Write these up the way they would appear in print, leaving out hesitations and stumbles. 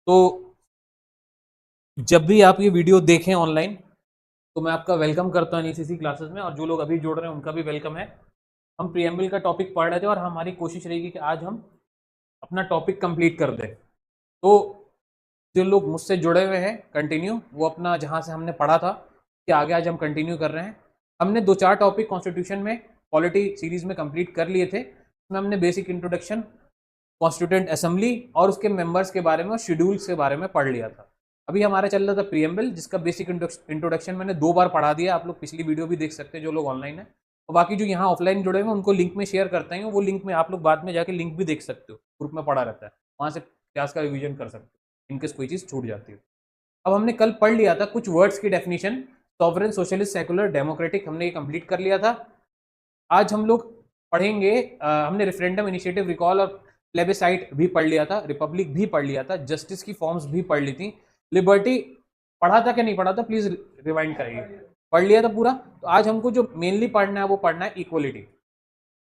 तो जब भी आप ये वीडियो देखें ऑनलाइन तो मैं आपका वेलकम करता हूँ एनईसीसी क्लासेस में, और जो लोग अभी जुड़ रहे हैं उनका भी वेलकम है। हम प्रीएम्बल का टॉपिक पढ़ रहे थे और हमारी कोशिश रहेगी कि आज हम अपना टॉपिक कंप्लीट कर दें। तो जो लोग मुझसे जुड़े हुए हैं कंटिन्यू, वो अपना जहाँ से हमने पढ़ा था कि आगे आज हम कंटिन्यू कर रहे हैं। हमने 2-4 टॉपिक कॉन्स्टिट्यूशन में पॉलिटी सीरीज में कंप्लीट कर लिए थे। उसमें हमने बेसिक इंट्रोडक्शन, कॉन्स्टिट्यूएंट असेंबली और उसके मेंबर्स के बारे में और शेड्यूल्स के बारे में पढ़ लिया था। अभी हमारा चल रहा था प्रीएम्बल, जिसका बेसिक इंट्रोडक्शन मैंने 2 बार पढ़ा दिया। आप लोग पिछली वीडियो भी देख सकते हैं जो लोग ऑनलाइन है, और बाकी जो यहाँ ऑफलाइन जुड़े हुए हैं उनको लिंक में शेयर करते हैं। वो लिंक में आप लोग बाद में जाके लिंक भी देख सकते हो, ग्रुप में पढ़ा रहता है, वहाँ से क्लास का रिविजन कर सकते हो इनकेस कोई चीज़ छूट जाती है। अब हमने कल पढ़ लिया था कुछ वर्ड्स की definition, sovereign, socialist, secular, democratic, हमने ये कंप्लीट कर लिया था। आज हम लोग पढ़ेंगे, हमने रेफरेंडम, इनिशिएटिव, रिकॉल और प्लेबिसाइट भी पढ़ लिया था, रिपब्लिक भी पढ़ लिया था, जस्टिस की फॉर्म्स भी पढ़ ली थी, लिबर्टी पढ़ा था कि नहीं पढ़ा था, प्लीज रिवाइंड करिए। पढ़ लिया था पूरा। तो आज हमको जो मेनली पढ़ना है वो पढ़ना है इक्वलिटी।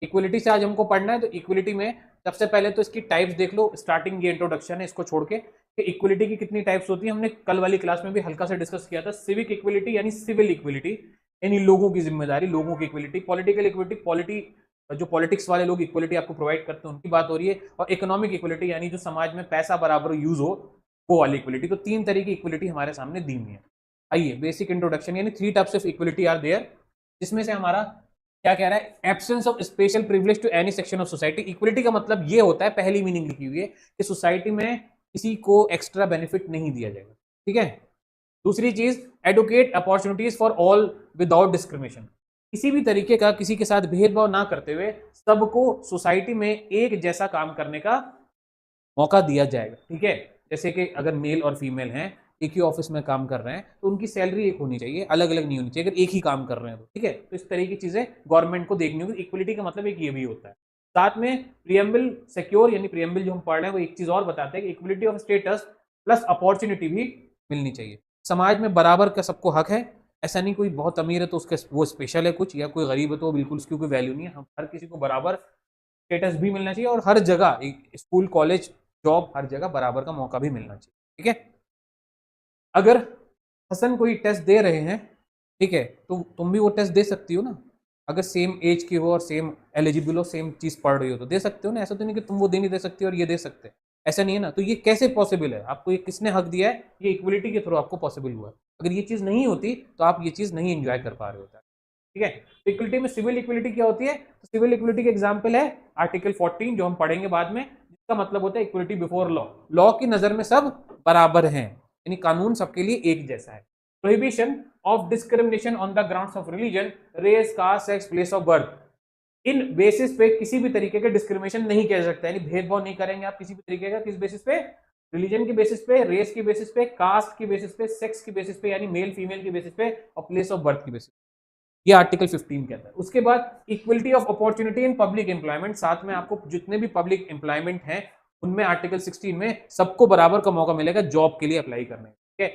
इक्वलिटी से आज हमको पढ़ना है। तो इक्वलिटी में सबसे पहले तो इसकी टाइप्स देख लो, स्टार्टिंग ये इंट्रोडक्शन है इसको छोड़ के, कि इक्वलिटी की कितनी टाइप्स होती है। हमने कल वाली क्लास में भी हल्का से डिस्कस किया था। सिविक इक्वलिटी यानी सिविल इक्वलिटी, यानी लोगों की जिम्मेदारी, लोगों की इक्वलिटी। पॉलिटिकल इक्वलिटी, जो पॉलिटिक्स वाले लोग इक्वलिटी आपको प्रोवाइड करते हैं उनकी बात हो रही है। और इकोनॉमिक इक्वलिटी यानी जो समाज में पैसा बराबर यूज हो, वो वाली इक्वलिटी। तो 3 तरह की इक्वलिटी हमारे सामने दी हुई है। आइए, बेसिक इंट्रोडक्शन यानी 3 types of equality are there, जिसमें से हमारा क्या कह रहा है, absence of special privilege to any section of society. Equality का मतलब ये होता है, पहली मीनिंग लिखी हुई है, कि सोसाइटी में किसी को एक्स्ट्रा बेनिफिट नहीं दिया जाएगा। ठीक है। दूसरी चीज, adequate opportunities for all without discrimination. किसी भी तरीके का किसी के साथ भेदभाव ना करते हुए सबको सोसाइटी में एक जैसा काम करने का मौका दिया जाएगा। ठीक है। जैसे कि अगर मेल और फीमेल हैं, एक ही ऑफिस में काम कर रहे हैं, तो उनकी सैलरी एक होनी चाहिए, अलग अलग नहीं होनी चाहिए, अगर एक ही काम कर रहे हैं तो। ठीक है। तो इस तरह की चीजें गवर्नमेंट को देखनी होगी। इक्वलिटी का मतलब एक ये भी होता है। साथ में प्रीएम्बल सिक्योर, यानी प्रीएम्बल जो हम पढ़ रहे हैं वो एक चीज और बताते हैं कि equality of status plus opportunity भी मिलनी चाहिए। समाज में बराबर का सबको हक है। ऐसा नहीं कोई बहुत अमीर है तो उसके वो स्पेशल है कुछ, या कोई गरीब है तो बिल्कुल उसकी कोई वैल्यू नहीं है। हम हर किसी को बराबर स्टेटस भी मिलना चाहिए, और हर जगह स्कूल, कॉलेज, जॉब, हर जगह बराबर का मौका भी मिलना चाहिए। ठीक है। अगर हसन कोई टेस्ट दे रहे हैं, ठीक है, तो तुम भी वो टेस्ट दे सकती हो ना। अगर सेम एज की हो और सेम एलिजिबल हो, सेम चीज पढ़ रही हो, तो दे सकते हो ना। ऐसा तो नहीं कि तुम वो दे नहीं दे सकती और ये दे सकते, ऐसा नहीं है ना। तो ये कैसे पॉसिबल है, आपको ये किसने हक दिया है, ये इक्वलिटी के थ्रू आपको पॉसिबल हुआ है। अगर ये चीज नहीं होती तो आप ये चीज नहीं एंजॉय कर पा रहे होता। ठीक है। तो इक्वलिटी में सिविल इक्वलिटी क्या होती है, तो सिविल इक्वलिटी का एग्जांपल है आर्टिकल 14 जो हम पढ़ेंगे बाद में, जिसका मतलब होता है इक्वलिटी बिफोर लॉ। लॉ की नजर में सब बराबर हैं, यानी कानून सबके लिए एक जैसा है। Prohibition of discrimination on the grounds of religion, race, caste, sex, place of birth. इन बेसिस पे किसी भी तरीके का डिस्क्रिमिनेशन नहीं किया जा सकता, यानी भेदभाव नहीं करेंगे आप किसी भी तरीके का। किस बेसिस पे, रिलीजन की बेसिस पे, रेस की बेसिस पे, कास्ट की बेसिस पे, सेक्स की बेसिस पे यानी मेल फीमेल की बेसिस पे, और प्लेस ऑफ बर्थ की बेसिस पे। ये आर्टिकल 15 कहता है। उसके बाद equality of opportunity in public employment, साथ में आपको जितने भी पब्लिक एम्प्लॉयमेंट हैं उनमें आर्टिकल 16 में सबको बराबर का मौका मिलेगा जॉब के लिए अप्लाई करने। ठीक है।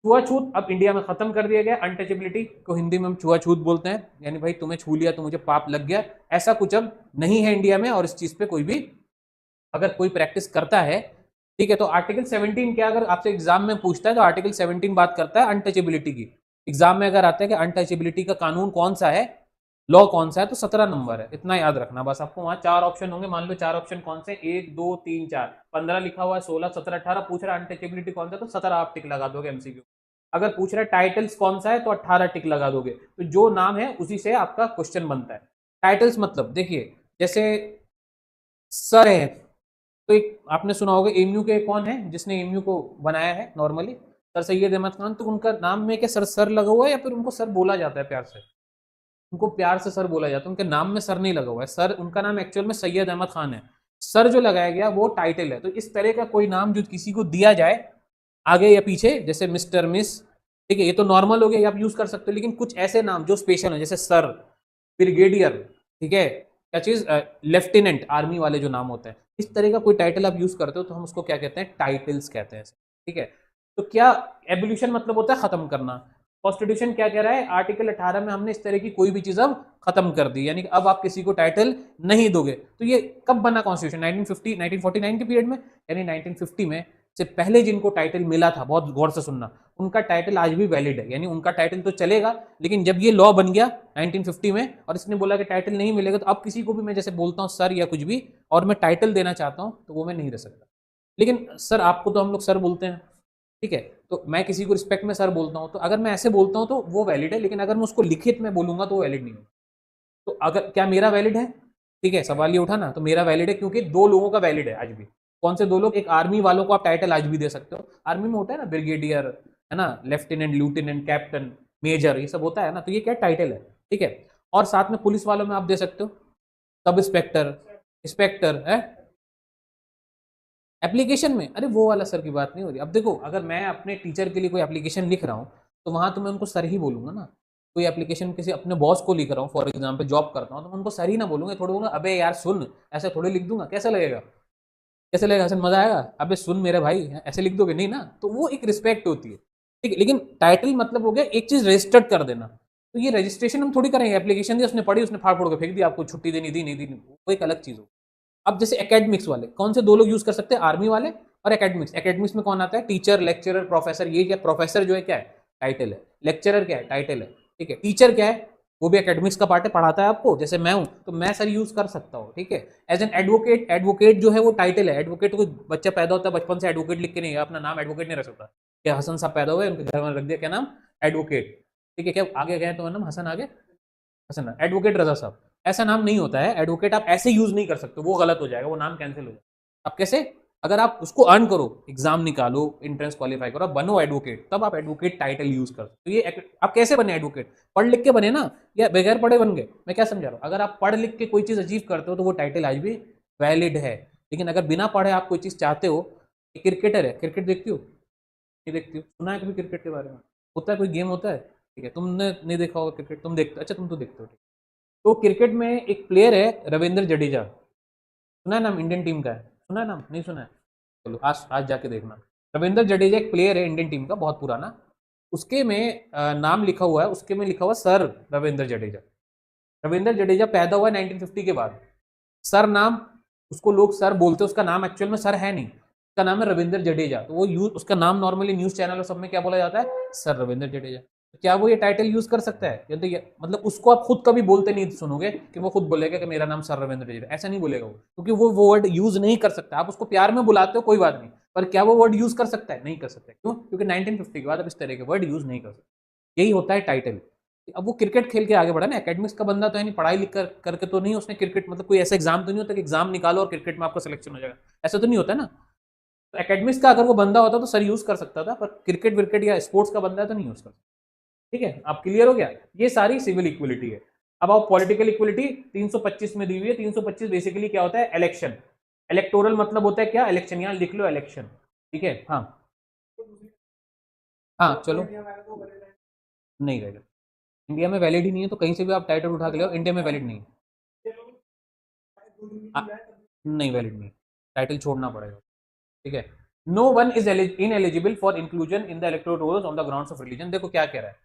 छुआछूत अब इंडिया में खत्म कर दिया गया। अनटचेबिलिटी को हिंदी में हम छुआछूत बोलते हैं, यानी भाई तुम्हें छू लिया तो मुझे पाप लग गया, ऐसा कुछ अब नहीं है इंडिया में। और इस चीज पे कोई भी अगर कोई प्रैक्टिस करता है, ठीक है, तो आर्टिकल 17 क्या, अगर आपसे एग्जाम में पूछता है तो आर्टिकल 17 बात करता है अनटचेबिलिटी की। एग्जाम में अगर आता है कि अनटचेबिलिटी का कानून कौन सा है, लॉ कौन सा है, तो 17 नंबर है। इतना याद रखना बस आपको। वहां 4 ऑप्शन होंगे, मान लो 4 ऑप्शन कौन से, 1 2 3 4, 15 लिखा हुआ है, 16 17 18 पूछ रहा है अनटचेबिलिटी कौन सा, तो 17 आप टिक लगा दोगे एमसीक्यू। अगर पूछ रहा है टाइटल्स कौन सा है तो 18 टिक लगा दोगे। तो जो नाम है उसी से आपका क्वेश्चन बनता है। टाइटल्स मतलब देखिए, जैसे सर है, तो एक आपने सुना होगा एमयू के कौन है जिसने एमयू को बनाया है, नॉर्मली सर सैयद अहमद खान। तो उनका नाम में क्या सर सर लगा हुआ है, या फिर उनको सर बोला जाता है प्यार से, उनको प्यार से सर बोला जाता है, उनके नाम में सर नहीं लगा हुआ है। सर, उनका नाम एक्चुअल में सैयद अहमद खान है। सर जो लगाया गया वो टाइटल है। तो इस तरह का कोई नाम जो किसी को दिया जाए आगे या पीछे, जैसे मिस्टर, मिस, ठीक है, ये तो नॉर्मल हो गया, ये आप यूज कर सकते हो। लेकिन कुछ ऐसे नाम जो स्पेशल है, जैसे सर, ब्रिगेडियर, ठीक है, क्या चीज, लेफ्टिनेंट, आर्मी वाले जो नाम होते हैं, इस तरह का कोई टाइटल आप यूज करते हो तो हम उसको क्या कहते हैं, टाइटल्स कहते हैं। ठीक है। तो क्या एबोल्यूशन मतलब होता है खत्म करना। कॉन्स्टिट्यूशन क्या कह रहा है, आर्टिकल 18 में हमने इस तरह की कोई भी चीज अब खत्म कर दी, यानी कि अब आप किसी को टाइटल नहीं दोगे। तो ये कब बना कॉन्स्टिट्यूशन, 1950 1949 के पीरियड में, यानी 1950 में से पहले जिनको टाइटल मिला था, बहुत गौर से सुनना, उनका टाइटल आज भी वैलिड है, यानी उनका टाइटल तो चलेगा, लेकिन जब ये लॉ बन गया 1950 में और इसने बोला कि टाइटल नहीं मिलेगा, तो अब किसी को भी मैं जैसे बोलता हूँ सर या कुछ भी और मैं टाइटल देना चाहता हूँ तो वो मैं नहीं दे सकता। लेकिन सर आपको तो हम लोग सर बोलते हैं, ठीक है, तो मैं किसी को रिस्पेक्ट में सर बोलता हूँ, तो अगर मैं ऐसे बोलता हूँ तो वो वैलिड है, लेकिन अगर मैं उसको लिखित में बोलूंगा तो वो वैलिड नहीं होगा। तो अगर क्या मेरा वैलिड है, ठीक है, सवाल ये उठा ना, तो मेरा वैलिड है क्योंकि दो लोगों का वैलिड है आज भी। कौन से दो लोग? एक आर्मी वालों को आप टाइटल आज भी दे सकते हो, आर्मी में होता है ना ब्रिगेडियर, है ना, लेफ्टिनेंट, लेफ्टिनेंट, कैप्टन, मेजर, ये सब होता है ना, तो ये क्या टाइटल है, ठीक है। और साथ में पुलिस वालों में आप दे सकते हो सब इंस्पेक्टर, इंस्पेक्टर है। एप्लीकेशन में, अरे वो वाला सर की बात नहीं हो रही। अब देखो, अगर मैं अपने टीचर के लिए कोई एप्लीकेशन लिख रहा हूँ तो वहां तो मैं उनको सर ही बोलूंगा ना। कोई एप्लीकेशन किसी अपने बॉस को लिख रहा हूँ, फॉर एग्जाम्पल जॉब करता हूँ, तो मैं उनको सर ही ना बोलूंगा, थोड़ा बोलूंगा अबे यार सुन, ऐसे थोड़े लिख दूंगा, कैसा लगेगा, कैसे लगेगा हसन, मजा आएगा, अबे सुन मेरे भाई, ऐसे लिख दोगे नहीं ना, तो वो एक रिस्पेक्ट होती है, ठीक है। लेकिन टाइटल मतलब हो गया एक चीज रजिस्टर्ड कर देना, तो ये रजिस्ट्रेशन हम थोड़ी करेंगे, एप्लीकेशन दी उसने पढ़ी, उसने फाड़ फोड़ के फेंक दिया, आपको छुट्टी देनी दी नहीं दी, वो एक अलग चीज हो। अब जैसे एकेडमिक्स वाले कौन से दो लोग यूज कर सकते हैं? आर्मी वाले और एकेडमिक्स। एकेडमिक्स में कौन आता है? Teacher, lecturer, professor. ये क्या, प्रोफेसर जो है क्या है? टाइटल है। लेक्चरर क्या है? टाइटल है, ठीक है। टीचर क्या है? वो भी एकेडमिक्स का पार्ट है, पढ़ाता है आपको, जैसे मैं हूं तो मैं सर यूज कर सकता हूँ, ठीक है। एज एन एडवोकेट, एडवोकेट जो है वो टाइटल है। एडवोकेट कोई बच्चा पैदा होता है बचपन से एडवोकेट लिख के नहीं, अपना नाम एडवोकेट नहीं रख सकता। क्या हसन साहब पैदा हुए, उनके घर में रख दिया क्या नाम? एडवोकेट, ठीक है। क्या आगे गए तो नाम हसन, आगे हसन, एडवोकेट रजा साहब, ऐसा नाम नहीं होता है। एडवोकेट आप ऐसे यूज नहीं कर सकते, वो गलत हो जाएगा, वो नाम कैंसिल हो जाएगा। अब कैसे? अगर आप उसको अर्न करो, एग्जाम निकालो, एंट्रेंस क्वालिफाई करो, आप बनो एडवोकेट, तब आप एडवोकेट टाइटल यूज कर सकते हो। ये आप कैसे बने एडवोकेट? पढ़ लिख के बने ना, या बगैर पढ़े बन गए? मैं क्या समझा रहा हूँ, अगर आप पढ़ लिख के कोई चीज अचीव करते हो तो वो टाइटल आज भी वैलिड है। लेकिन अगर बिना पढ़े आप कोई चीज चाहते हो, क्रिकेटर है, क्रिकेट देखती हो नहीं देखती हो? सुना है कभी क्रिकेट के बारे में? होता है, कोई गेम होता है, ठीक है, तुमने नहीं देखा होगा क्रिकेट, तुम देखते, अच्छा तुम तो देखते हो, ठीक। तो क्रिकेट में एक प्लेयर है रविंद्र जडेजा, सुना है नाम? इंडियन टीम का है, सुना है नाम? नहीं सुना है? चलो आज आज जाके देखना। रविंद्र जडेजा एक प्लेयर है इंडियन टीम का, बहुत पुराना। उसके में नाम लिखा हुआ है, उसके में लिखा हुआ सर रविंद्र जडेजा। रविंद्र जडेजा पैदा हुआ है 1950 के बाद। सर नाम, उसको लोग सर बोलते हैं, उसका नाम एक्चुअल में सर है नहीं, उसका नाम है रविंद्र जडेजा। तो वो यूज, उसका नाम नॉर्मली न्यूज चैनल और सब में क्या बोला जाता है? सर रविंद्र जडेजा। तो क्या वो ये टाइटल यूज कर सकता है? या तो ये मतलब उसको आप खुद कभी बोलते नहीं सुनोगे कि वो खुद बोलेगा कि मेरा नाम सर रविंद्र जडेजा, ऐसा नहीं बोलेगा वो, क्योंकि वो वर्ड यूज नहीं कर सकता। आप उसको प्यार में बुलाते हो कोई बात नहीं, पर क्या वो वर्ड यूज कर सकता है? नहीं कर सकता। क्यों? क्योंकि 1950 के बाद आप इस तरह के वर्ड यूज नहीं कर सकते। यही होता है टाइटल। अब वो क्रिकेट खेल के आगे बढ़ा ना, एकेडमिक्स का बंदा तो है नहीं, पढ़ाई लिख कर करके तो नहीं उसने क्रिकेट, मतलब कोई ऐसा एग्जाम तो नहीं होता कि एग्जाम निकालो और क्रिकेट में आपका सिलेक्शन हो जाएगा, ऐसा तो नहीं होता ना। तो एकेडमिक्स का अगर वो बंदा होता तो सर यूज कर सकता था, पर क्रिकेट विकेट या स्पोर्ट्स का बंदा है तो नहीं यूज कर सकता, ठीक है। आप क्लियर हो गया? ये सारी सिविल इक्वलिटी है। अब आओ पॉलिटिकल इक्वलिटी, 325 में दी हुई है। 325 बेसिकली क्या होता है? इलेक्शन। इलेक्टोरल मतलब होता है क्या? इलेक्शन, यहां लिख लो इलेक्शन, ठीक है। हाँ हाँ चलो, नहीं रहेगा। इंडिया में वैलिड ही नहीं है, तो कहीं से भी आप टाइटल उठा के ले आओ, इंडिया में वैलिड नहीं है। आ, नहीं वैलिड नहीं, टाइटल छोड़ना पड़ेगा, ठीक है। No one is ineligible for inclusion in the electoral rolls on the grounds of religion. देखो क्या कह रहा है,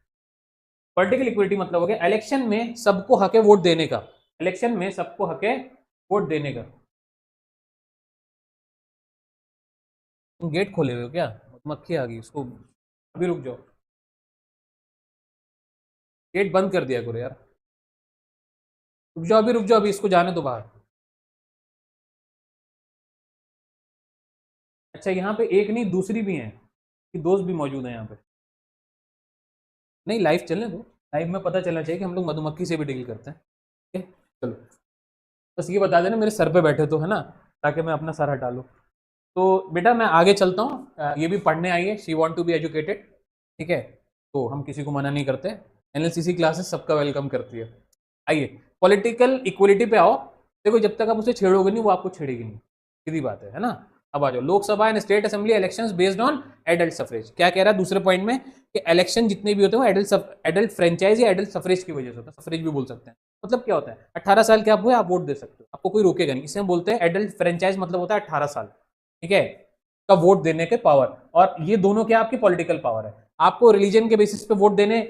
पॉलिटिकल इक्विटी मतलब हो गया इलेक्शन में सबको हक है वोट देने का। इलेक्शन में सबको हक है वोट देने का। तुम गेट खोले हुए हो क्या? मक्खी आ गई, उसको अभी रुक जाओ, गेट बंद कर दिया करो यार। रुक जाओ अभी, रुक जाओ अभी, इसको जाने दो बाहर। अच्छा यहाँ पे एक नहीं दूसरी भी है कि दोस्त भी मौजूद है यहाँ पे? नहीं लाइव चलने दो, लाइव में पता चलना चाहिए कि हम लोग मधुमक्खी से भी डील करते हैं, ठीक है। चलो, बस ये बता देना मेरे सर पे बैठे तो, है ना, ताकि मैं अपना सर हटा लूँ। तो बेटा मैं आगे चलता हूँ, ये भी पढ़ने आई है, she want to be educated, ठीक है। तो हम किसी को मना नहीं करते, एनएलसीसी क्लासेस सबका वेलकम करती है। आइए पॉलिटिकल इक्वलिटी पे आओ। देखो जब तक आप उसे छेड़ोगे नहीं वो आपको छेड़ेगी नहीं, सीधी बात है ना। अब आ जाओ, Lok Sabha and state assembly elections based on adult suffrage. क्या कह रहा है दूसरे पॉइंट में कि इलेक्शन जितने भी होते हैं वो एडल्ट फ्रेंचाइज या एडल्ट सफरेज की वजह से होता है। सफरेज भी बोल सकते हैं, मतलब क्या होता है? 18 साल के आप हुए, आप वोट दे सकते हो, आपको कोई रोकेगा नहीं। इसे हम बोलते हैं एडल्ट फ्रेंचाइज, मतलब होता है 18 साल, ठीक है, का वोट देने के पावर। और ये दोनों क्या आपकी पॉलिटिकल पावर है। आपको रिलीजन के बेसिस पे वोट देने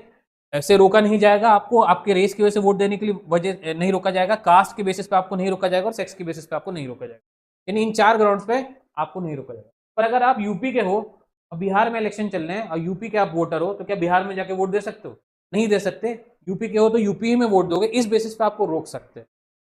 से रोका नहीं जाएगा, आपको आपके रेस की वजह से वोट देने के लिए वजह नहीं रोका जाएगा, कास्ट के बेसिस पे आपको नहीं रोका जाएगा, और सेक्स के बेसिस पे आपको नहीं रोका जाएगा। यानी इन 4 ग्राउंड्स पे आपको नहीं रोका जाएगा। पर अगर आप यूपी के हो और बिहार में इलेक्शन चल रहे हैं और यूपी के आप वोटर हो, तो क्या बिहार में जाके वोट दे सकते हो? नहीं दे सकते। यूपी के हो तो यूपी में वोट दोगे, इस बेसिस पे आपको रोक सकते हैं।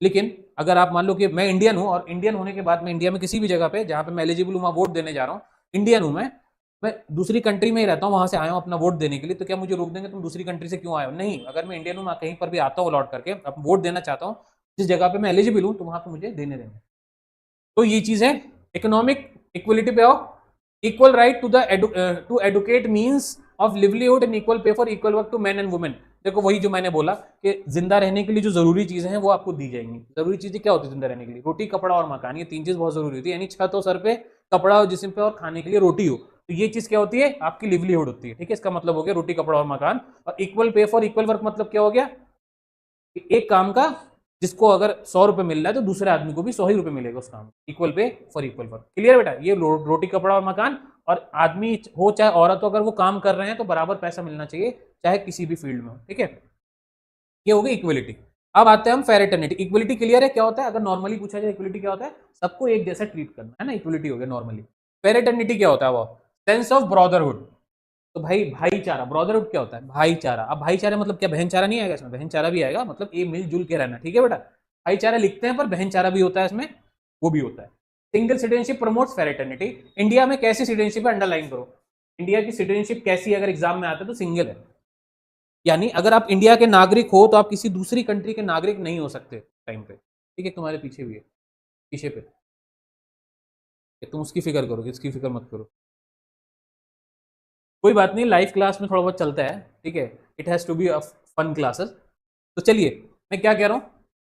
लेकिन अगर आप मान लो कि मैं इंडियन हूं और इंडियन होने के बाद मैं इंडिया में किसी भी जगह पे जहां पे मैं एलिजिबल हूं वहां वोट देने जा रहा हूं, इंडियन हूं मैं दूसरी कंट्री में ही रहता हूं, वहां से आया हूं अपना वोट देने के लिए, तो क्या मुझे रोक देंगे तुम दूसरी कंट्री से क्यों आए हो? नहीं, अगर मैं इंडियन हूं, मैं कहीं पर भी आता हूं लौट करके अब वोट देना चाहता हूं जिस जगह पे मैं एलिजिबल हूं, तो वहां पे मुझे देने देंगे। तो ये चीज है इकोनॉमिक इक्वलिटी पे आओ। Equal right to adequate means of livelihood and equal pay for equal work to man and women. देखो वही जो मैंने बोला कि जिंदा रहने के लिए जो जरूरी चीजें हैं वो आपको दी जाएंगी। जरूरी चीजें क्या होती है जिंदा रहने के लिए? रोटी, कपड़ा और मकान, ये तीन चीज बहुत जरूरी होती है। यानी छत हो सर पे, कपड़ा हो जिस्म पे और खाने के लिए रोटी हो, तो ये चीज क्या होती है? आपकी लिवलीहुड होती है। ठीक है, इसका मतलब हो गया रोटी, कपड़ा और मकान। और equal pay for equal work मतलब क्या हो गया? एक काम का जिसको अगर 100 रुपए मिल रहा है तो दूसरे आदमी को भी 100 ही रुपए मिलेगा उस काम। Equal pay for equal work. Clear बेटा? ये रोटी, कपड़ा और मकान, और आदमी हो चाहे औरत हो, अगर वो काम कर रहे हैं तो बराबर पैसा मिलना चाहिए, चाहे किसी भी फील्ड में हो। ठीक है, ये हो गई इक्वलिटी। अब आते हैं हम फेरेटर्निटी। इक्वलिटी क्लियर है क्या होता है? अगर नॉर्मली पूछा जाए इक्वलिटी क्या होता है, सबको एक जैसा ट्रीट करना है ना, इक्वलिटी हो गया नॉर्मली। फेरेटर्निटी क्या होता है? वो सेंस ऑफ ब्रदरहुड। तो भाई भाईचारा, ब्रदरहुड क्या होता है? भाईचारा। अब भाईचारा मतलब क्या बहनचारा नहीं आएगा इसमें? बहनचारा भी आएगा, मतलब ये मिलजुल के रहना। ठीक है बेटा, भाईचारा लिखते हैं पर बहनचारा भी होता है इसमें, वो भी होता है। Single citizenship promotes fraternity. India में कैसी सिटीजनशिप है? अंडरलाइन करो। इंडिया की सिटीजनशिप कैसी? अगर एग्जाम में आता है तो सिंगल है। यानी अगर आप इंडिया के नागरिक हो तो आप किसी दूसरी कंट्री के नागरिक नहीं हो सकते टाइम पे। ठीक है, तुम्हारे पीछे भी है, पीछे पे, तुम उसकी फिक्र करो, इसकी फिक्र मत करो। कोई बात नहीं, लाइव क्लास में थोड़ा बहुत चलता है। ठीक है, it has to be a fun classes. तो चलिए, मैं क्या कह रहा हूँ,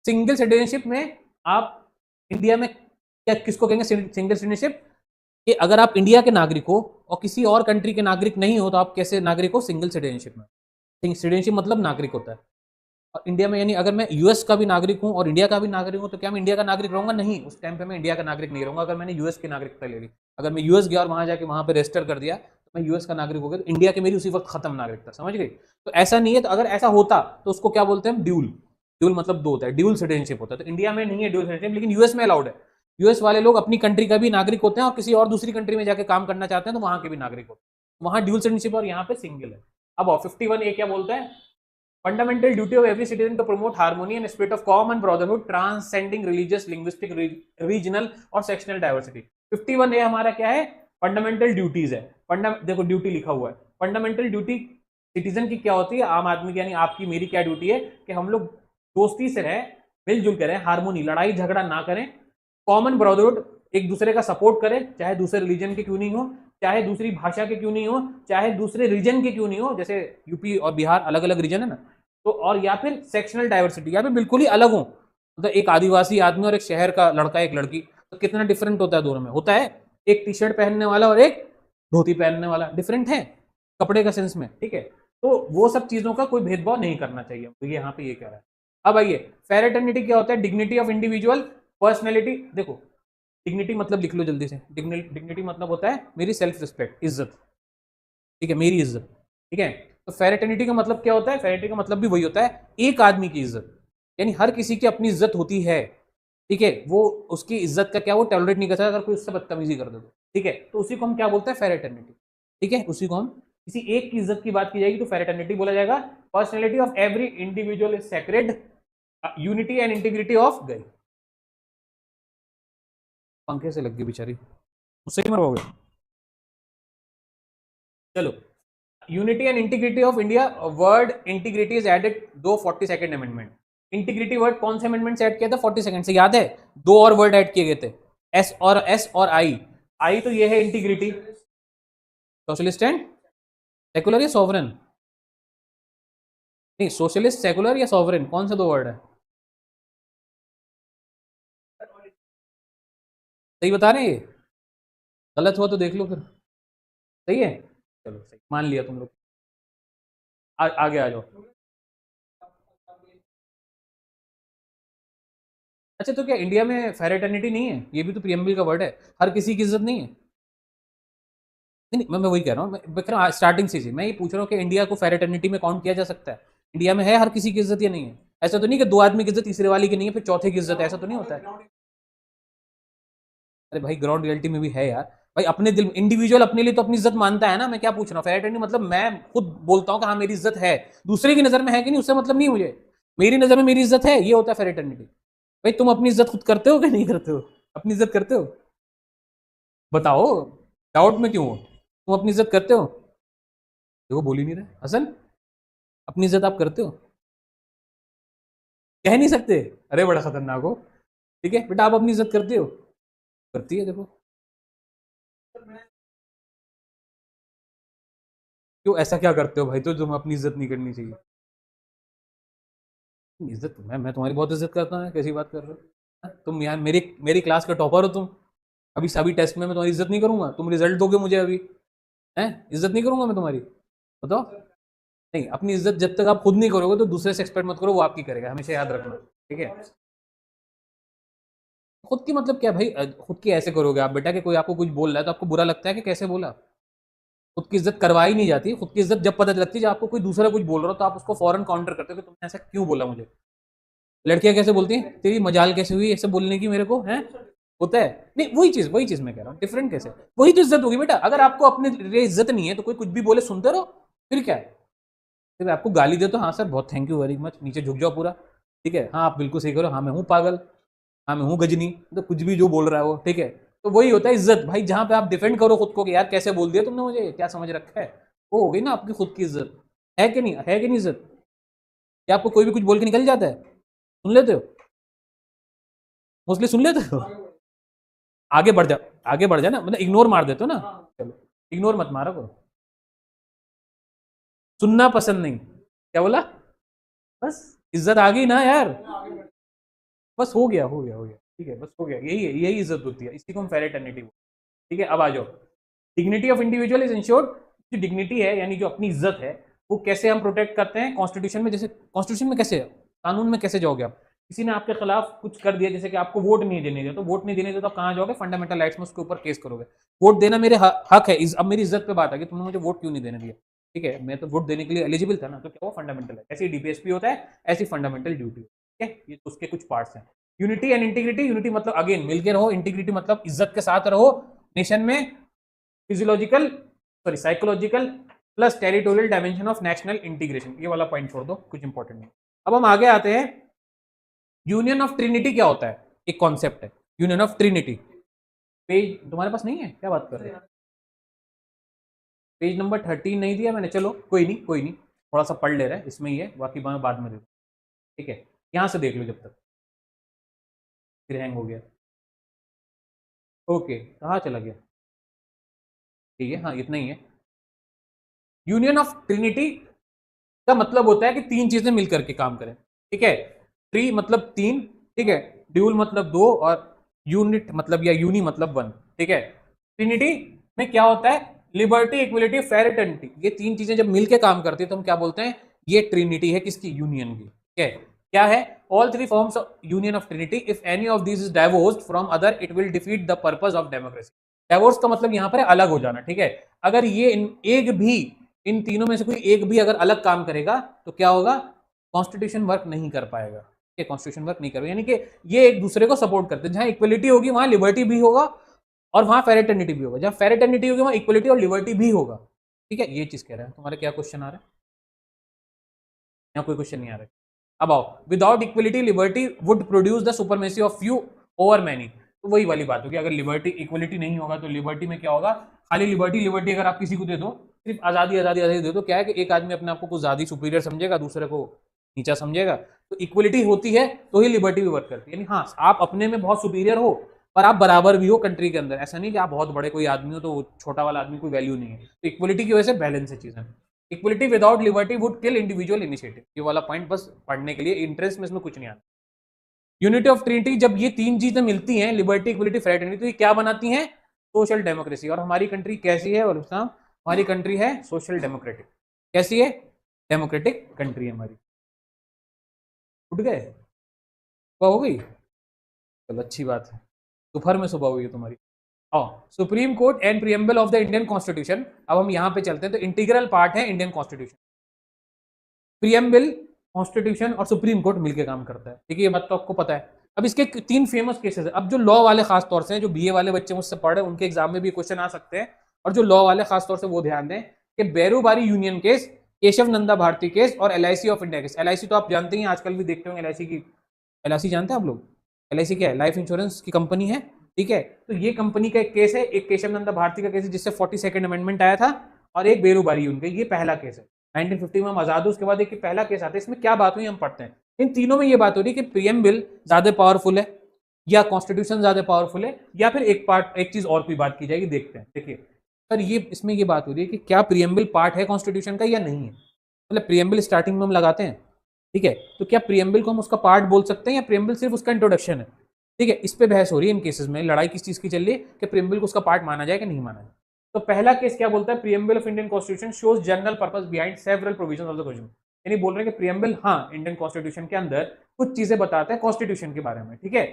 सिंगल सिटीजनशिप में आप इंडिया में क्या किसको कहेंगे सिंगल सिटीजनशिप? कि अगर आप इंडिया के नागरिक हो और किसी और कंट्री के नागरिक नहीं हो तो आप कैसे नागरिक हो? सिंगल सिटीजनशिप में। सिटीजनशिप मतलब नागरिक होता है। और इंडिया में यानी अगर मैं यूएस का भी नागरिक हूं और इंडिया का भी नागरिक हूं तो क्या मैं इंडिया का नागरिक रहूंगा? नहीं, उस टाइम पे मैं इंडिया का नागरिक नहीं रहूंगा। अगर मैंने यूएस की नागरिकता ले ली, अगर मैं यूएस गया और वहां जाके वहां पे रजिस्टर कर दिया तो मैं यूएस का नागरिक हो गया, तो इंडिया के मेरी उसी वक्त खत्म नागरिकता। समझ गई? तो ऐसा नहीं है। तो अगर ऐसा होता तो उसको क्या बोलते हैं? ड्यूल। ड्यूल मतलब दो होता है, ड्यूल सिटीजनशिप होता है। तो इंडिया में नहीं है ड्यूल सिटीजनशिप, लेकिन यूएस में अलाउड है। यूएस वाले लोग अपनी कंट्री का भी नागरिक होते हैं और किसी और दूसरी कंट्री में जाके काम करना चाहते हैं तो वहां के भी नागरिक होते हैं। वहां ड्यूल सिटीजनशिप और यहाँ पे सिंगल है। अब 51 ए क्या बोलता है? Fundamental duty of every citizen to promote harmony and spirit of common brotherhood, transcending religious, linguistic, regional और sectional diversity। 51A हमारा क्या है? फंडामेंटल ड्यूटीज है। देखो ड्यूटी लिखा हुआ है। फंडामेंटल ड्यूटी सिटीजन की क्या होती है? आम आदमी की, यानी आपकी मेरी क्या ड्यूटी है? कि हम लोग दोस्ती से रहें, मिलजुल कर रहें, हारमोनी, लड़ाई झगड़ा ना करें, कॉमन ब्रदरहुड, एक दूसरे का सपोर्ट करें, चाहे दूसरे रिलीजन के क्यों नहीं हो, चाहे दूसरी भाषा के क्यों नहीं हो, चाहे दूसरे रीजन के क्यों नहीं हो। जैसे यूपी और बिहार अलग अलग रीजन है ना, तो और या फिर सेक्शनल डाइवर्सिटी, या फिर बिल्कुल ही अलग हो, मतलब एक आदिवासी आदमी और एक शहर का लड़का, एक लड़की, तो कितना डिफरेंट होता है दोनों में? होता है। एक टी शर्ट पहनने वाला और एक धोती पहनने वाला डिफरेंट है कपड़े का सेंस में। ठीक है, तो वो सब चीजों का कोई भेदभाव नहीं करना चाहिए। तो ये यहाँ पे ये कह रहा है। अब आइए, फेरेटर्निटी क्या होता है? Dignity of individual personality. देखो डिग्निटी मतलब लिख लो जल्दी से। डिग्निटी मतलब होता है मेरी सेल्फ रिस्पेक्ट, इज्जत। ठीक है, मेरी इज्जत। ठीक है, तो फेरेटर्निटी का मतलब क्या होता है? फेरेटर्निटी का मतलब भी वही होता है, एक आदमी की इज्जत। यानी हर किसी की अपनी इज्जत होती है। ठीक है, वो उसकी इज्जत का क्या वो टॉलरेट नहीं कर सकता अगर कोई उससे बदतमीजी कर दे तो। ठीक है, तो उसी को हम क्या बोलते हैं? फेरेटर्निटी। ठीक है, उसी को हम किसी एक की इज्जत की बात की जाएगी तो फेरेटर्निटी बोला जाएगा। Personality of every individual is sacred, unity and integrity of गई। पंखे से लग गई बेचारी, उससे ही मरवाओगे। चलो, unity and integrity of India. Word integrity is added to 42nd amendment. Integrity word कौन से अमेंडमेंट से ऐड किया था? 42nd से, याद है? दो और वर्ड ऐड किए गए थे, एस और आई। आई तो ये है इंटीग्रिटी। सोशलिस्ट एंड सेकुलर या सॉवरन? नहीं, सोशलिस्ट, सेकुलर या सॉवरन, कौन से दो वर्ड है? सही बता रहे हैं ये? गलत हुआ तो देख लो फिर। सही है, चलो सही मान लिया तुम लोग। आगे आ जाओ। अच्छा, तो क्या इंडिया में फेरेटर्निटी नहीं है? ये भी तो प्रियम्बल का वर्ड है। हर किसी की इज्जत नहीं है? नहीं नहीं, मैं वही कह रहा हूँ, मैं कह रहा हूँ स्टार्टिंग से ही मैं ये पूछ रहा हूँ कि इंडिया को फेरेटर्निटी में काउंट किया जा सकता है? इंडिया में है हर किसी की इज्जत या नहीं है? ऐसा तो नहीं कि दो आदमी की इज्जत तीसरे वाली की नहीं है फिर चौथे की इज्जत है, ऐसा तो नहीं होता है? अरे भाई, ग्राउंड रियलिटी में भी है यार। भाई अपने दिल, इंडिविजुअल अपने लिए तो अपनी इज्जत मानता है ना। मैं क्या पूछ रहा हूँ, फेरेटर्निटी मतलब मैं खुद बोलता हूँ कि हाँ मेरी इज्जत है, दूसरे की नजर में है कि नहीं उससे मतलब नहीं मुझे, मेरी नजर में मेरी इज्जत है, ये होता है फेरेटर्निटी। भाई तुम अपनी इज्जत खुद करते हो कि नहीं करते हो? अपनी इज्जत करते हो? बताओ, डाउट में क्यों हो? तुम अपनी इज्जत करते हो? देखो बोल ही नहीं रहे हसन, अपनी इज्जत आप करते हो? कह नहीं सकते? अरे बड़ा खतरनाक हो। ठीक है बेटा, आप अपनी इज्जत करते हो? करती है देखो। क्यों, ऐसा क्या करते हो भाई तो तुम अपनी इज्जत नहीं करनी चाहिए? इज्जत मैं तुम्हारी बहुत इज्जत करता हूँ, कैसी बात कर रहे हो? हाँ, तुम यार मेरी मेरी क्लास का टॉपर हो तुम। अभी सभी टेस्ट में मैं तुम्हारी इज्जत नहीं करूंगा? तुम रिजल्ट दोगे मुझे अभी, हैं? इज्जत नहीं करूंगा मैं तुम्हारी? बताओ। नहीं, अपनी इज्जत जब तक आप खुद नहीं करोगे तो दूसरे से एक्सपेक्ट मत करो वो आपकी करेगा, हमेशा याद रखना। ठीक है? खुद की मतलब क्या भाई, खुद की ऐसे करोगे आप बेटा कि कोई आपको कुछ बोल रहा है तो आपको बुरा लगता है कि कैसे बोला? खुद की इज्जत करवाई नहीं जाती। खुद की इज्जत जब पता लगती है जब आपको कोई दूसरा कुछ बोल रहा हो तो आप उसको फौरन काउंटर करते हो कि तुमने ऐसा क्यों बोला मुझे। लड़कियां कैसे बोलती हैं, तेरी मजाल कैसे हुई ऐसे बोलने की मेरे को, है? होता है। नहीं, वही चीज मैं कह रहा हूँ, डिफरेंट कैसे? वही तो इज्जत होगी बेटा। अगर आपको अपने लिए इज्जत नहीं है तो कोई कुछ भी बोले सुनते रहो, फिर क्या है? फिर आपको गाली दे तो हाँ सर बहुत थैंक यू वेरी मच, नीचे झुक जाओ पूरा। ठीक है, हाँ आप बिल्कुल सही करो, हाँ मैं हूँ पागल, हाँ मैं हूँ गजनी, तो कुछ भी जो बोल रहा है वो। ठीक है, तो वही होता है इज्जत भाई, जहां पे आप डिफेंड करो खुद को कि यार कैसे बोल दिया तुमने मुझे, क्या समझ रखा है, वो हो गई ना आपकी खुद की इज्जत। है कि नहीं, है कि नहीं इज्जत? क्या आपको कोई भी कुछ बोल के निकल जाता है? सुन लेते हो? मोस्टली सुन लेते हो? आगे बढ़ जा, आगे बढ़ जा ना, मतलब इग्नोर मार देते हो ना। चलो, इग्नोर मत मारो करो। सुनना पसंद नहीं, क्या बोला? बस, इज्जत आ गई ना यार। बस हो गया हो गया हो गया, ठीक है, बस हो गया, यही है, यही इज्जत होती है, इसी को हम फेरेटर्निटी। ठीक है, अब आ जाओ। Dignity of individual is insured. जो डिग्निटी है यानी जो अपनी इज्जत है, वो कैसे हम प्रोटेक्ट करते हैं? कॉन्स्टिट्यूशन में, जैसे कॉन्स्टिट्यूशन में कैसे, कानून में कैसे जाओगे आप? किसी ने आपके खिलाफ कुछ कर दिया, जैसे कि आपको वोट नहीं देने दिया, तो वोट नहीं देने दिया तो आप कहाँ जाओगे? फंडामेंटल राइट्स में उसके ऊपर केस करोगे। वोट देना मेरे हक है, अब मेरी इज्जत पे बात आ गई, तुमने मुझे वोट क्यों नहीं देने दिया? ठीक है, मैं तो वोट देने के लिए एलिजिबल था ना, तो क्या वो फंडामेंटल है? ऐसे डीपीएसपी होता है, ऐसी फंडामेंटल ड्यूटी। ठीक है, ये उसके कुछ पार्ट्स हैं। यूनिटी एंड इंटीग्रिटी, यूनिटी मतलब अगेन मिलके रहो, इंटीग्रिटी मतलब इज्जत के साथ रहो नेशन में। Physiological, sorry psychological plus territorial dimension of national integration, ये वाला पॉइंट छोड़ दो, कुछ इंपॉर्टेंट नहीं। अब हम आगे आते हैं। यूनियन ऑफ ट्रिनिटी क्या होता है? एक कॉन्सेप्ट है यूनियन ऑफ ट्रिनिटी। पेज तुम्हारे पास नहीं है, क्या बात कर रहे हैं? पेज नंबर 13 नहीं दिया मैंने, चलो कोई नहीं कोई नहीं, थोड़ा सा पढ़ ले रहा है, इसमें ही है, बाकी मैं बाद में दे दूँ। ठीक है, यहाँ से देख लो जब तक, फिर हैंग हो गया। ओके, कहाँ चला गया? ठीक है, हाँ इतना ही है। यूनियन ऑफ ट्रिनिटी का मतलब होता है कि तीन चीजें मिलकर के काम करें। ठीक है, ट्री मतलब तीन, ठीक है, ड्यूल मतलब दो, और यूनिट मतलब या यूनी मतलब वन। ठीक है, ट्रिनिटी में क्या होता है? लिबर्टी, इक्वलिटी, फेरेटर्निटी, ये तीन चीजें जब मिलकर काम करती है तो हम क्या बोलते हैं? ये ट्रिनिटी है, किसकी? यूनियन की। ठीक है, क्या है? All three forms of union of Trinity, if any of this is divorced from other it will defeat the purpose of democracy. Divorce का मतलब यहां पर है अलग हो जाना। ठीक है, अगर ये एक भी, इन तीनों में से कोई एक भी अगर अलग काम करेगा तो क्या होगा? कॉन्स्टिट्यूशन वर्क नहीं कर पाएगा। ठीक है, कॉन्स्टिट्यूशन वर्क नहीं करेगा, यानी कि ये एक दूसरे को सपोर्ट करते हैं। जहां इक्वलिटी होगी वहां लिबर्टी भी होगा, और वहां फेरेटर्निटी भी होगा। जहां फेरेटर्निटी होगी वहां इक्वलिटी और लिबर्टी भी होगा। ठीक है, ये चीज कह रहे हैं। तुम्हारा क्या क्वेश्चन आ रहा है? यहाँ कोई क्वेश्चन नहीं आ रहा है। अब आओ, without equality liberty would produce the supremacy of few over many. तो वही वाली बात होगी, अगर लिबर्टी इक्वलिटी नहीं होगा तो लिबर्टी में क्या होगा? खाली लिबर्टी लिबर्टी अगर आप किसी को दे दो, सिर्फ आजादी आजादी आजादी दे दो, क्या है कि एक आदमी अपने आप को कुछ ज्यादा सुपीरियर समझेगा, दूसरे को नीचा समझेगा। तो इक्वलिटी होती है तो ही लिबर्टी भी वर्क करती है। यानी हाँ, आप अपने में बहुत सुपीरियर हो पर आप बराबर भी हो कंट्री के अंदर, ऐसा नहीं कि आप बहुत बड़े कोई आदमी हो तो छोटा वाला आदमी कोई वैल्यू नहीं है। तो इक्वलिटी की वजह से बैलेंस है चीजें। Equality without liberty would kill individual initiative, ये वाला पॉइंट बस पढ़ने के लिए, इंटरेस्ट में इसमें कुछ नहीं आता। यूनिटी ऑफ ट्रिनिटी, जब ये तीन चीजें मिलती हैं, लिबर्टी, इक्वलिटी, फ्रेटर्निटी, तो ये क्या बनाती हैं? Social democracy. और हमारी कंट्री कैसी है? और हमारी कंट्री है सोशल डेमोक्रेटिक। कैसी है? डेमोक्रेटिक कंट्री है हमारी। उठ गए? सुबह हो गई? चलो अच्छी बात है, दोपहर में सुबह हुई है तुम्हारी। Supreme court and preamble of the Indian constitution. अब हम यहां पे चलते हैं, तो इंटीग्रल पार्ट है इंडियन कॉन्स्टिट्यूशन। प्रियम्बल, कॉन्स्टिट्यूशन और सुप्रीम कोर्ट मिलकर काम करता है। ठीक है, ये बात तो आपको पता है। अब इसके 3 फेमस केसेस है। अब जो लॉ वाले खास तौर से हैं, जो बीए वाले बच्चे मुझसे पढ़ रहे हैं, उनके एग्जाम में भी क्वेश्चन आ सकते हैं, और जो लॉ वाले खास तौर से वो ध्यान दें कि Berubari union case, Kesavananda Bharati case और LIC of India case. LIC तो आप जानते ही, आजकल भी देखते होंगे एलआईसी की। एलआईसी जानते हैं आप लोग? एलआईसी क्या है? लाइफ इंश्योरेंस की कंपनी है, ठीक है। तो ये कंपनी का एक केस है, एक केशव नंदा भारती का केस है जिससे 42nd अमेंडमेंट आया था, और एक बेरूबारी यूनियन, ये पहला केस है। 1950 में हम आजाद हुए, उसके बाद एक पहला केस आता है। इसमें क्या बात हुई हम पढ़ते हैं। इन तीनों में ये बात हो रही है कि प्रीएम्बल ज्यादा पावरफुल है, या कॉन्स्टिट्यूशन ज्यादा पावरफुल है, या फिर एक चीज और कोई बात की जाएगी, देखते हैं। देखिए सर, ये इसमें ये बात हो रही है कि क्या प्रीएम्बल पार्ट है कॉन्स्टिट्यूशन का या नहीं है। मतलब प्रीएम्बल स्टार्टिंग में हम लगाते हैं, ठीक है, तो क्या प्रीएम्बल को हम उसका पार्ट बोल सकते हैं या प्रीएम्बल सिर्फ उसका इंट्रोडक्शन है, ठीक है। इस पे बहस हो रही है इन केसेस में। लड़ाई किस चीज की चल रही है कि प्रीएम्बल को उसका पार्ट माना जाए कि नहीं माना जाए। तो पहला केस क्या बोलता है, preamble of Indian constitution shows general purpose behind several provisions of the constitution. यानी बोल रहे हैं कि प्रीएम्बल, हाँ, इंडियन कॉन्स्टिट्यूशन के अंदर कुछ चीजें बताता है कॉन्स्टिट्यूशन के बारे में, ठीक है।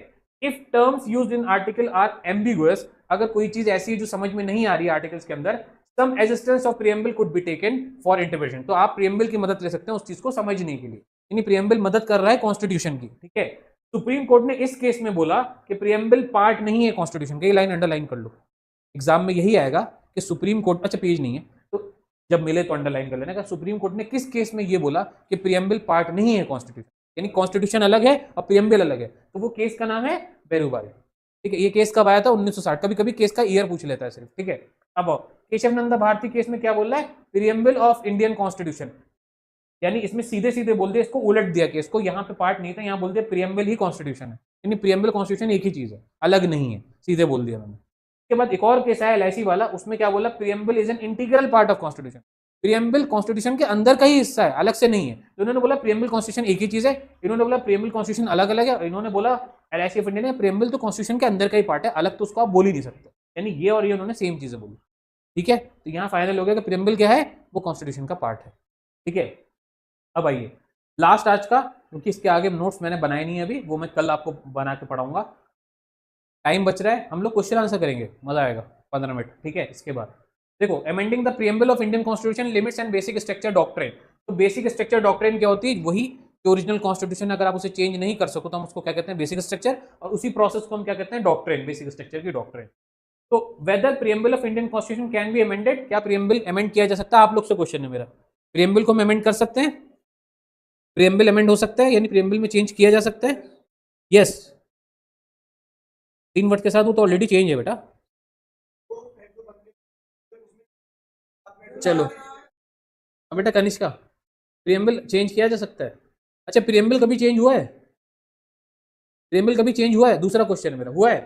If terms used in article are ambiguous, अगर कोई चीज ऐसी है जो समझ में नहीं आ रही है आर्टिकल्स के अंदर, some existence of preamble could be taken for interpretation, तो आप प्रीएम्बल की मदद ले सकते हैं उस चीज को समझने के लिए। यानी प्रीएम्बल मदद कर रहा है कॉन्स्टिट्यूशन की, ठीक है। सुप्रीम कोर्ट ने इस केस में बोला कि प्रीएम्बल पार्ट नहीं है कॉन्स्टिट्यूशन का। ये लाइन अंडरलाइन कर लो, एग्जाम में यही आएगा कि सुप्रीम कोर्ट, अच्छा पेज नहीं है तो जब मिले तो अंडरलाइन कर लेना का सुप्रीम कोर्ट ने किस केस में ये बोला कि प्रीएम्बल पार्ट नहीं है कॉन्स्टिट्यूशन, यानी कॉन्स्टिट्यूशन अलग है और प्रीएम्बल अलग है। तो वो केस का नाम है बेरूबारी, ठीक है। ये केस कब आया था? 1960। कभी कभी केस का ईयर पूछ लेता है सिर्फ, ठीक है। अब केशव नंदा भारती केस में क्या बोल रहा है, प्रीएम्बल ऑफ इंडियन कॉन्स्टिट्यूशन, यानी इसमें सीधे सीधे बोल दिया, इसको उलट दिया केस को, यहाँ पे पार्ट नहीं था, यहाँ बोल दिया प्रीएम्बल ही कॉन्स्टिट्यूशन है, यानी प्रीएम्बल कॉन्स्टिट्यूशन एक ही चीज है, अलग नहीं है, सीधे बोल दिया मैंने। उसके बाद एक और केस है एलआईसी वाला, उसमें क्या बोला, preamble is an integral part of constitution. Preamble constitution के अंदर का ही हिस्सा है, अलग से नहीं है। तो इन्होंने बोला प्रीएम्बल कॉन्स्टिट्यूशन एक ही चीज है, इन्होंने बोला प्रीएम्बल कॉन्स्टिट्यूशन अलग अलग है, और इन्होंने बोला एलआईसी ऑफ इंडिया ने प्रीएम्बल तो कॉन्स्टिट्यूशन के अंदर का ही पार्ट है, अलग तो उसको आप बोल ही नहीं सकते। यानी ये और ये उन्होंने सेम चीजें बोली, ठीक है। तो यहाँ फाइनल हो गया कि प्रीएम्बल क्या है, वो कॉन्स्टिट्यूशन का पार्ट है, ठीक है। अब आइए लास्ट आज का, क्योंकि इसके आगे नोट्स मैंने बनाए नहीं है अभी, वो मैं कल आपको बना के पढ़ाऊंगा। टाइम बच रहा है, हम लोग क्वेश्चन आंसर करेंगे, मजा आएगा, 15 मिनट, ठीक है। इसके बाद देखो, amending the preamble of Indian constitution limits and basic structure doctrine. तो बेसिक स्ट्रक्चर डॉक्ट्रिन क्या होती है, वही जो ओरिजिनल कॉन्स्टिट्यूशन, अगर आप उसे चेंज नहीं कर सको तो हम उसको क्या कहते हैं, बेसिक स्ट्रक्चर, और उसी प्रोसेस को हम क्या कहते हैं, डॉक्ट्रिन, बेसिक स्ट्रक्चर की डॉक्ट्रिन। तो whether preamble of Indian constitution can be amended, क्या प्रीएम्बल अमेंड किया जा सकता है? आप लोग से क्वेश्चन है मेरा, प्रीएम्बल को हम अमेंड कर सकते हैं? प्रीएम्बल अमेंड हो सकता है, यानी प्रीएम्बल में चेंज किया जा सकता है? यस, 3 वर्ड के साथ, वो तो ऑलरेडी चेंज है बेटा। चलो अब बेटा कनिष्का, प्रीएम्बल चेंज किया जा सकता है? अच्छा, प्रीएम्बल कभी चेंज हुआ है? प्रीएम्बल कभी चेंज हुआ है? दूसरा क्वेश्चन मेरा, हुआ है?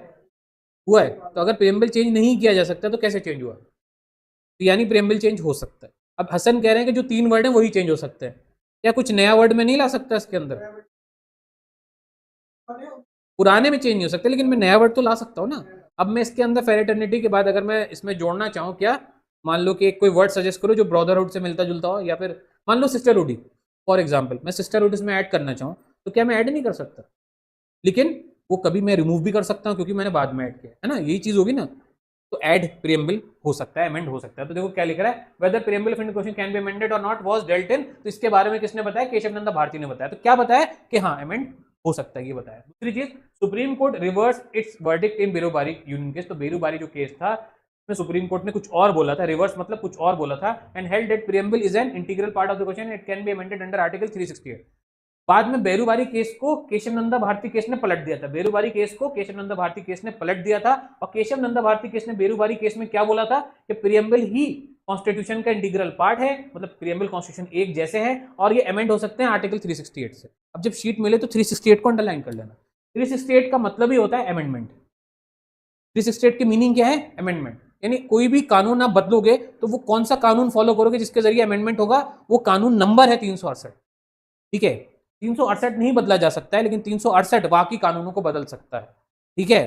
हुआ है। तो अगर प्रीएम्बल चेंज नहीं किया जा सकता तो कैसे चेंज हुआ? तो यानी प्रीएम्बल चेंज हो सकता है। अब हसन कह रहे हैं कि जो 3 वर्ड है वही चेंज हो सकते हैं, क्या कुछ नया वर्ड में नहीं ला सकता इसके अंदर? पुराने में चेंज नहीं हो सकते, लेकिन मैं नया वर्ड तो ला सकता हूँ ना। अब मैं इसके अंदर फेरेटर्निटी के बाद अगर मैं इसमें जोड़ना चाहूँ, क्या मान लो कि कोई वर्ड सजेस्ट करो जो ब्रदरहुड से मिलता जुलता हो, या फिर मान लो सिस्टरहुड ही, फॉर एग्जाम्पल मैं सिस्टरहुड इसमें ऐड करना चाहूँ, तो क्या मैं ऐड नहीं कर सकता? लेकिन वो कभी मैं रिमूव भी कर सकता हूँ, क्योंकि मैंने बाद में ऐड किया है ना, यही चीज होगी ना। तो ऐड प्रीएम्बल हो सकता है, अमेंड हो सकता है। तो देखो क्या लिख रहा है, whether preamble of Indian constitution can be amended और नॉट वाज डेल्ट इन। तो इसके बारे में किसने बताया? केशव नंदा भारती ने बताया। तो क्या बताया कि हाँ अमेंड हो सकता है, ये बताया। दूसरी चीज, supreme court reverse it's verdict in Berubari union case. तो बेरूबारी जो केस था उसमें सुप्रीम कोर्ट ने कुछ और बोला था, रिवर्स मतलब कुछ और बोला था, and held that preamble is an integral part of the question, it can be amended under article 368। बाद में बेरूबारी केस को केशव नंदा भारती केस ने पलट दिया था, बेरूबारी केस को केशव नंदा भारती केस ने पलट दिया था। और केशव नंदा भारती केस ने बेरूबारी केस में क्या बोला था कि प्रीएम्बल ही कॉन्स्टिट्यूशन का इंटीग्रल पार्ट है, मतलब प्रीएम्बल कॉन्स्टिट्यूशन एक जैसे है, और ये अमेंड हो सकते हैं आर्टिकल 368 से। अब जब शीट मिले तो 368 को अंडरलाइन कर लेना। 368 का मतलब ही होता है अमेंडमेंट। 368 की मीनिंग क्या है? अमेंडमेंट। यानी कोई भी कानून आप बदलोगे तो वो कौन सा कानून फॉलो करोगे जिसके जरिए अमेंडमेंट होगा, वो कानून नंबर है 368, ठीक है। 368 नहीं बदला जा सकता है, लेकिन 368 बाकी कानूनों को बदल सकता है, ठीक है।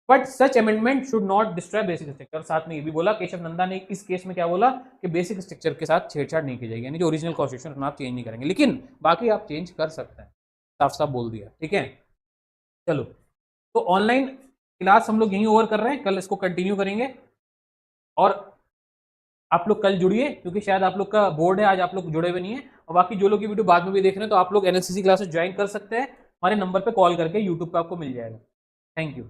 But such amendment should not destroy basic structure. साथ में ये भी बोला केशव नंदा ने इस केस में, क्या बोला कि बेसिक स्ट्रक्चर के साथ छेड़छाड़ नहीं की जाएगी, यानी जो ओरिजिनल कॉन्स्टिट्यूशन आप चेंज नहीं करेंगे, लेकिन बाकी आप चेंज कर सकते हैं, साफ साफ बोल दिया, ठीक है। चलो, तो ऑनलाइन क्लास हम लोग यहीं ओवर कर रहे हैं, कल इसको कंटिन्यू करेंगे। और आप लोग कल जुड़िए, क्योंकि शायद आप लोग का बोर्ड है, आज आप लोग जुड़े हुए नहीं है। और बाकी जो लोग की वीडियो बाद में भी देख रहे हैं, तो आप लोग एनएससीसी क्लासेस ज्वाइन कर सकते हैं। हमारे नंबर पे कॉल करके यूट्यूब पे आपको मिल जाएगा। Thank you.